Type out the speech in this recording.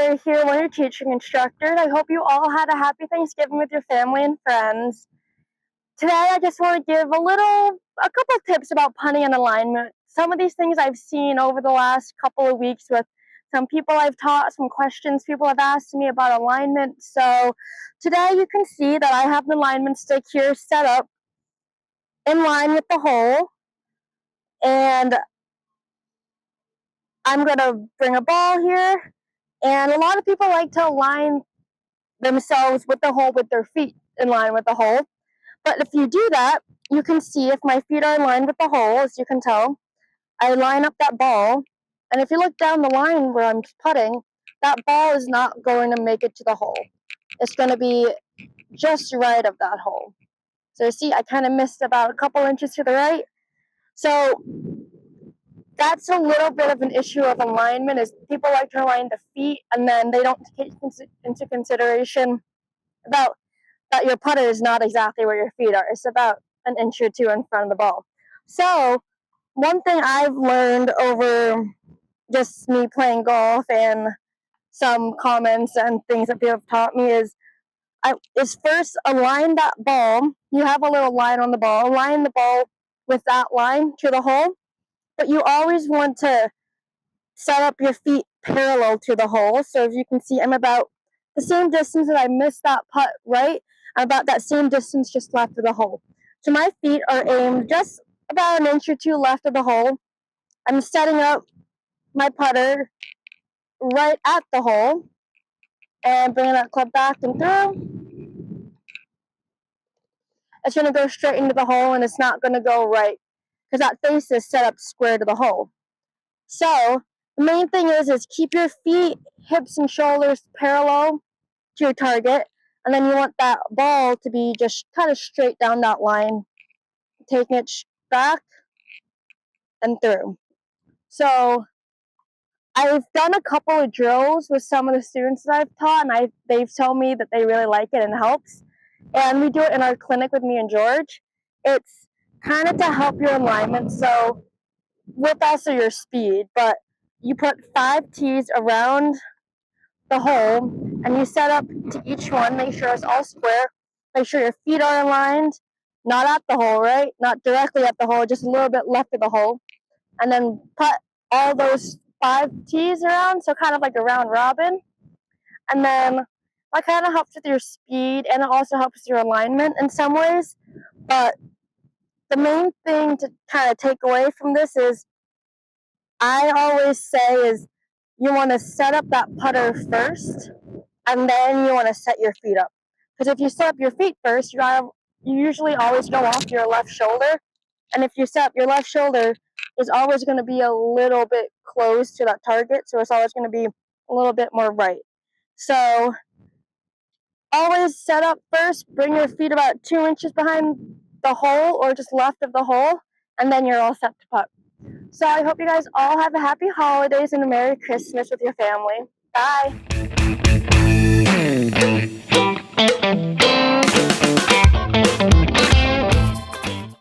Mira here, one of your teaching instructors. I hope you all had a happy Thanksgiving with your family and friends. Today I just want to give a couple tips about putting and alignment. Some of these things I've seen over the last couple of weeks with some people I've taught, some questions people have asked me about alignment. So today you can see that I have an alignment stick here set up in line with the hole, and I'm going to bring a ball here. And a lot of people like to align themselves with the hole with their feet in line with the hole. But if you do that, you can see if my feet are in line with the hole, as you can tell. I line up that ball, and if you look down the line where I'm putting, that ball is not going to make it to the hole. It's going to be just right of that hole. So see, I kind of missed about a couple inches to the right. So that's a little bit of an issue of alignment, is people like to align the feet and then they don't take into consideration about that your putter is not exactly where your feet are. It's about an inch or two in front of the ball. So one thing I've learned over just me playing golf and some comments and things that people have taught me is first align that ball. You have a little line on the ball. Align the ball with that line to the hole, but you always want to set up your feet parallel to the hole. So as you can see, I'm about the same distance that I missed that putt right. I'm about that same distance just left of the hole. So my feet are aimed just about an inch or two left of the hole. I'm setting up my putter right at the hole and bringing that club back and through. It's going to go straight into the hole, and it's not going to go right because that face is set up square to the hole. So the main thing is keep your feet, hips, and shoulders parallel to your target, and then you want that ball to be just kind of straight down that line, taking it back and through. So I've done a couple of drills with some of the students that I've taught, and they've told me that they really like it and it helps. And we do it in our clinic with me and George. It's kind of to help your alignment, so with also your speed, but you put 5 tees around the hole, and you set up to each one, make sure it's all square, make sure your feet are aligned, not at the hole, right? Not directly at the hole, just a little bit left of the hole, and then put all those 5 tees around, so kind of like a round robin, and then that kind of helps with your speed, and it also helps with your alignment in some ways, but the main thing to kind of take away from this is I always say is you want to set up that putter first, and then you want to set your feet up. Because if you set up your feet first, you usually always go off your left shoulder, and if you set up your left shoulder, it's always going to be a little bit close to that target, so it's always going to be a little bit more right. So always set up first, bring your feet about 2 inches behind the hole or just left of the hole, and then you're all set to putt. So I hope you guys all have a happy holidays and a Merry Christmas with your family. Bye.